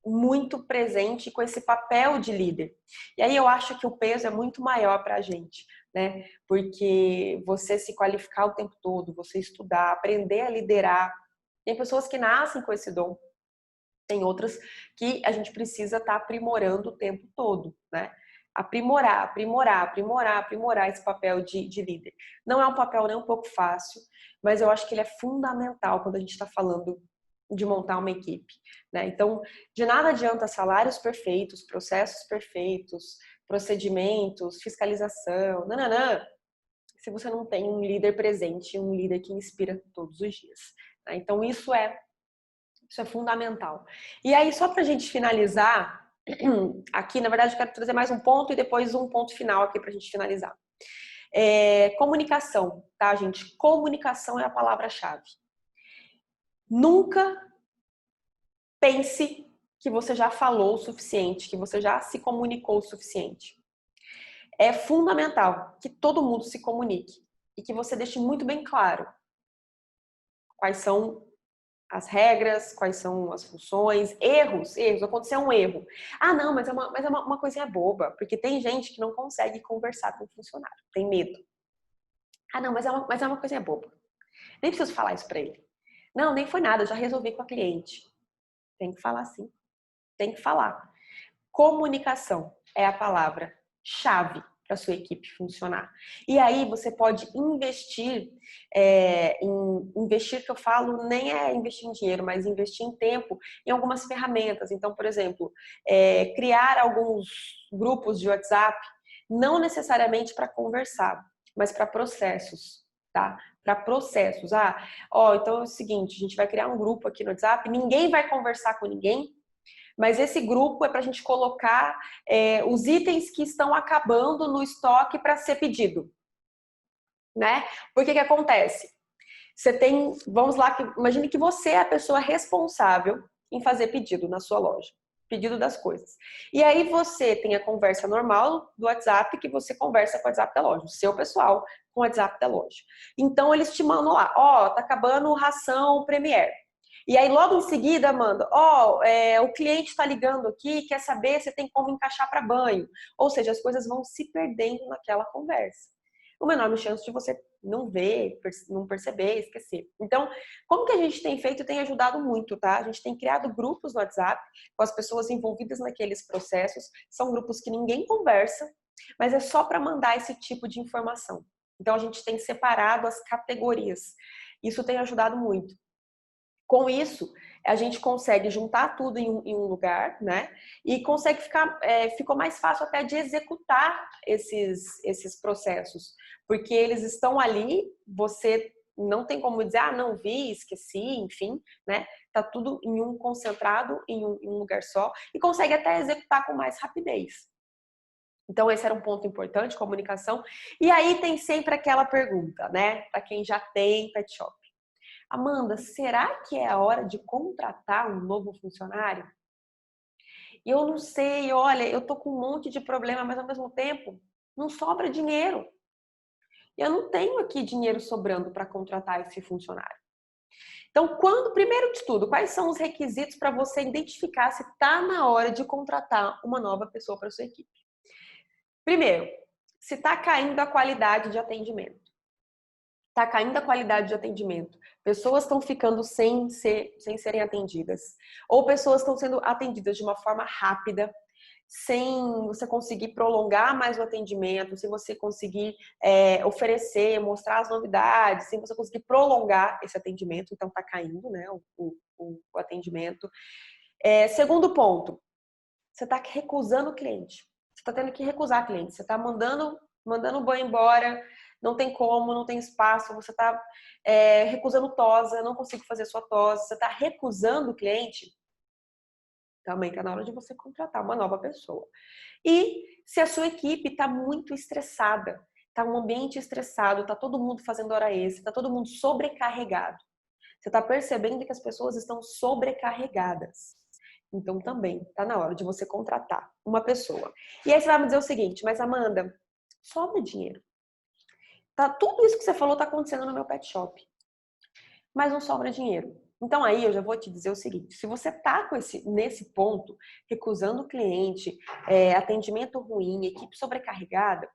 muito presente com esse papel de líder. E aí eu acho que o peso é muito maior para a gente, né? Porque você se qualificar o tempo todo, você estudar, aprender a liderar. Tem pessoas que nascem com esse dom. Tem outras que a gente precisa estar aprimorando o tempo todo, né? Aprimorar esse papel de líder. Não é um papel nem um pouco fácil, mas eu acho que ele é fundamental quando a gente está falando de montar uma equipe, né? Então, de nada adianta salários perfeitos, processos perfeitos, procedimentos, fiscalização, nananã, se você não tem um líder presente, um líder que inspira todos os dias, né? Então, isso é fundamental. E aí, só para a gente finalizar, aqui, na verdade, eu quero trazer mais um ponto e depois um ponto final aqui para a gente finalizar. Comunicação, tá, gente? Comunicação é a palavra-chave. Nunca pense que você já falou o suficiente, que você já se comunicou o suficiente. É fundamental que todo mundo se comunique e que você deixe muito bem claro quais são as regras, quais são as funções, erros, aconteceu um erro. Ah, não, mas é uma coisinha boba, porque tem gente que não consegue conversar com o funcionário, tem medo. Ah, não, mas é uma coisinha boba. Nem preciso falar isso pra ele. Não, nem foi nada, eu já resolvi com a cliente. Tem que falar sim, tem que falar. Comunicação é a palavra-chave para a sua equipe funcionar. E aí você pode investir, investir que eu falo nem é investir em dinheiro, mas investir em tempo em algumas ferramentas. Então, por exemplo, criar alguns grupos de WhatsApp, não necessariamente para conversar, mas para processos, tá? Para processos. Então é o seguinte, a gente vai criar um grupo aqui no WhatsApp, ninguém vai conversar com ninguém, mas esse grupo é para a gente colocar os itens que estão acabando no estoque para ser pedido, né? Porque que acontece? Você tem, vamos lá, imagine que você é a pessoa responsável em fazer pedido na sua loja, pedido das coisas. E aí você tem a conversa normal do WhatsApp, que você conversa com o WhatsApp da loja, o seu pessoal com o WhatsApp da loja. Então eles te mandam lá, tá acabando ração Premier. E aí, logo em seguida, manda, o cliente está ligando aqui, quer saber se tem como encaixar para banho. Ou seja, as coisas vão se perdendo naquela conversa. Uma enorme chance de você não ver, não perceber, esquecer. Então, como que a gente tem feito, tem ajudado muito, tá? A gente tem criado grupos no WhatsApp com as pessoas envolvidas naqueles processos. São grupos que ninguém conversa, mas é só para mandar esse tipo de informação. Então, a gente tem separado as categorias. Isso tem ajudado muito. Com isso, a gente consegue juntar tudo em um lugar, né? E consegue ficou mais fácil até de executar esses processos, porque eles estão ali, você não tem como dizer, não vi, esqueci, enfim, né? Tá tudo em um concentrado, em um lugar só, e consegue até executar com mais rapidez. Então, esse era um ponto importante, comunicação. E aí tem sempre aquela pergunta, né? Para quem já tem pet shop. Amanda, será que é a hora de contratar um novo funcionário? E eu não sei, olha, eu tô com um monte de problema, mas ao mesmo tempo não sobra dinheiro. Eu não tenho aqui dinheiro sobrando para contratar esse funcionário. Então, primeiro de tudo, quais são os requisitos para você identificar se está na hora de contratar uma nova pessoa para sua equipe? Primeiro, se está caindo a qualidade de atendimento. Está caindo a qualidade de atendimento. Pessoas estão ficando sem serem atendidas. Ou pessoas estão sendo atendidas de uma forma rápida, sem você conseguir prolongar mais o atendimento, sem você conseguir oferecer, mostrar as novidades, sem você conseguir prolongar esse atendimento. Então, está caindo, né, o atendimento. Segundo ponto, você está recusando o cliente. Você está tendo que recusar cliente. Você está mandando o boi embora, não tem como, não tem espaço, você está recusando tosa, não consigo fazer sua tosa, você está recusando o cliente, também está na hora de você contratar uma nova pessoa. E se a sua equipe está muito estressada, está um ambiente estressado, está todo mundo fazendo hora extra, está todo mundo sobrecarregado. Você está percebendo que as pessoas estão sobrecarregadas. Então também tá na hora de você contratar uma pessoa. E aí você vai me dizer o seguinte, mas Amanda, sobra dinheiro. Tá, tudo isso que você falou tá acontecendo no meu pet shop, mas não sobra dinheiro. Então aí eu já vou te dizer o seguinte, se você tá nesse ponto, recusando o cliente, atendimento ruim, equipe sobrecarregada,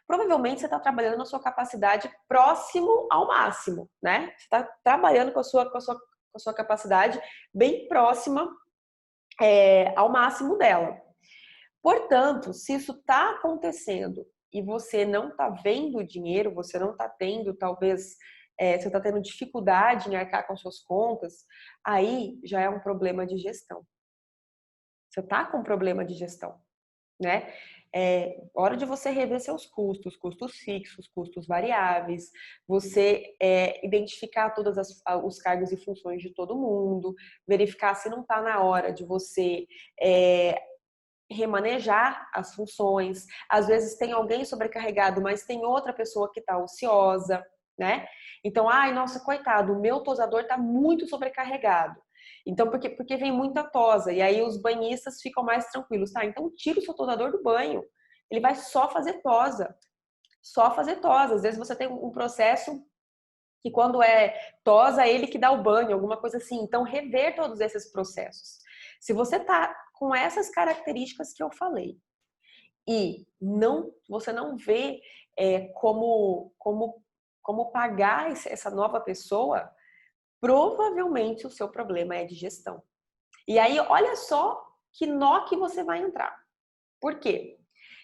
provavelmente você está trabalhando na sua capacidade próximo ao máximo, né? Você está trabalhando com a sua capacidade bem próxima ao máximo dela. Portanto, se isso está acontecendo e você não está vendo o dinheiro, você não está tendo, talvez, você está tendo dificuldade em arcar com suas contas, aí já é um problema de gestão. Você está com um problema de gestão, né? É hora de você rever seus custos fixos, custos variáveis, você identificar todos os cargos e funções de todo mundo, verificar se não está na hora de você remanejar as funções. Às vezes tem alguém sobrecarregado, mas tem outra pessoa que está ociosa, né? Então, ai, nossa, coitado, o meu tosador está muito sobrecarregado. Então, porque vem muita tosa, e aí os banhistas ficam mais tranquilos, tá? Então, tira o seu tosador do banho. Ele vai só fazer tosa. Só fazer tosa. Às vezes você tem um processo que quando é tosa, é ele que dá o banho, alguma coisa assim. Então, rever todos esses processos. Se você tá com essas características que eu falei e você não vê como pagar essa nova pessoa, provavelmente o seu problema é de gestão. E aí, olha só que nó que você vai entrar. Por quê?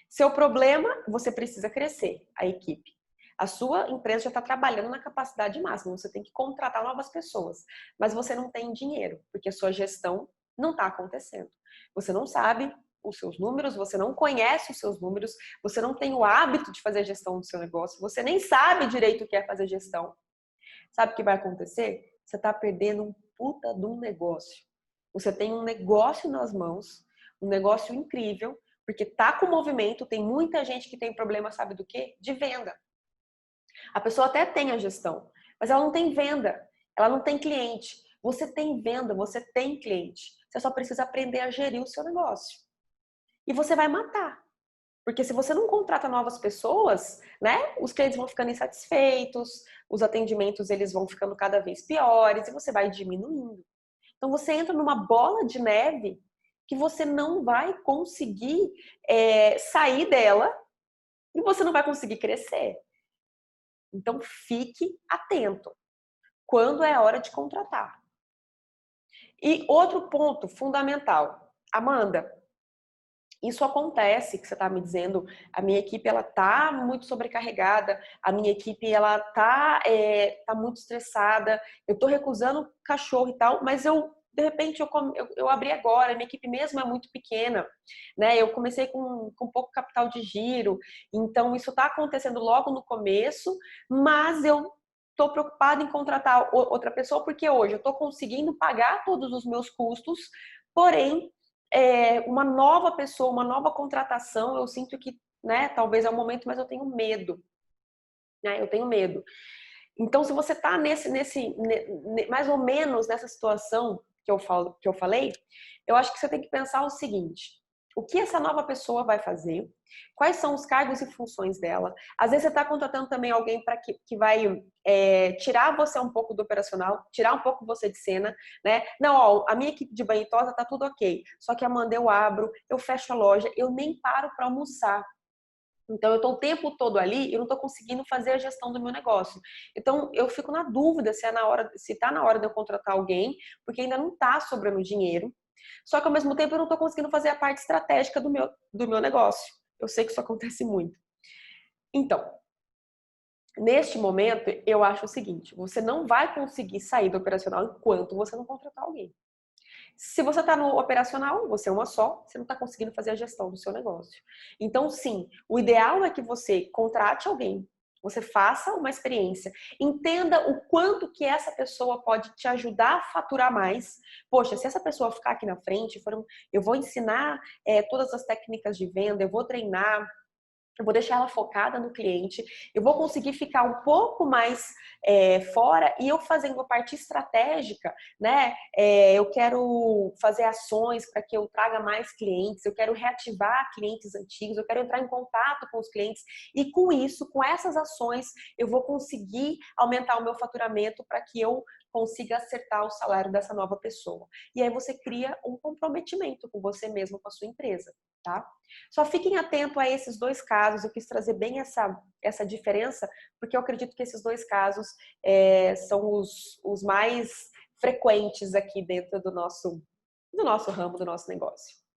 Seu problema, você precisa crescer a equipe. A sua empresa já está trabalhando na capacidade máxima, você tem que contratar novas pessoas, mas você não tem dinheiro, porque a sua gestão não está acontecendo. Você não sabe os seus números, você não conhece os seus números, você não tem o hábito de fazer gestão do seu negócio, você nem sabe direito o que é fazer gestão. Sabe o que vai acontecer? Você está perdendo um puta de um negócio. Você tem um negócio nas mãos, um negócio incrível, porque tá com movimento, tem muita gente que tem problema, sabe do quê? De venda. A pessoa até tem a gestão, mas ela não tem venda, ela não tem cliente. Você tem venda, você tem cliente. Você só precisa aprender a gerir o seu negócio. E você vai matar. Porque se você não contrata novas pessoas, né, os clientes vão ficando insatisfeitos, os atendimentos eles vão ficando cada vez piores e você vai diminuindo. Então você entra numa bola de neve que você não vai conseguir sair dela e você não vai conseguir crescer. Então fique atento quando é a hora de contratar. E outro ponto fundamental, Amanda, isso acontece, que você está me dizendo, a minha equipe ela tá muito sobrecarregada, a minha equipe ela tá muito estressada, eu estou recusando cachorro e tal, mas de repente eu abri agora, a minha equipe mesmo é muito pequena, né? Eu comecei com pouco capital de giro, então isso está acontecendo logo no começo, mas eu estou preocupada em contratar outra pessoa porque hoje eu estou conseguindo pagar todos os meus custos, porém uma nova pessoa, uma nova contratação, eu sinto que, né, talvez é o momento, mas eu tenho medo, né? Eu tenho medo. Então, se você está mais ou menos nessa situação que eu falei, eu acho que você tem que pensar o seguinte: o que essa nova pessoa vai fazer? Quais são os cargos e funções dela? Às vezes você está contratando também alguém para que vai tirar você um pouco do operacional, tirar um pouco você de cena, né? Não, ó, a minha equipe de banho e tosa tá tudo ok. Só que Amanda, eu abro, eu fecho a loja, eu nem paro para almoçar. Então, eu estou o tempo todo ali e eu não estou conseguindo fazer a gestão do meu negócio. Então, eu fico na dúvida se está na hora de eu contratar alguém, porque ainda não está sobrando dinheiro. Só que, ao mesmo tempo, eu não estou conseguindo fazer a parte estratégica do meu negócio. Eu sei que isso acontece muito. Então, neste momento, eu acho o seguinte: você não vai conseguir sair do operacional enquanto você não contratar alguém. Se você está no operacional, você é uma só, você não está conseguindo fazer a gestão do seu negócio. Então, sim, o ideal é que você contrate alguém, você faça uma experiência, entenda o quanto que essa pessoa pode te ajudar a faturar mais. Poxa, se essa pessoa ficar aqui na frente, eu vou ensinar todas as técnicas de venda, eu vou treinar, eu vou deixar ela focada no cliente, eu vou conseguir ficar um pouco mais fora e eu fazendo a parte estratégica, né? Eu quero fazer ações para que eu traga mais clientes, eu quero reativar clientes antigos, eu quero entrar em contato com os clientes e com isso, com essas ações, eu vou conseguir aumentar o meu faturamento para que eu consiga acertar o salário dessa nova pessoa. E aí você cria um comprometimento com você mesmo, com a sua empresa, tá? Só fiquem atentos a esses dois casos, eu quis trazer bem essa diferença, porque eu acredito que esses dois casos são os mais frequentes aqui dentro do nosso ramo, do nosso negócio.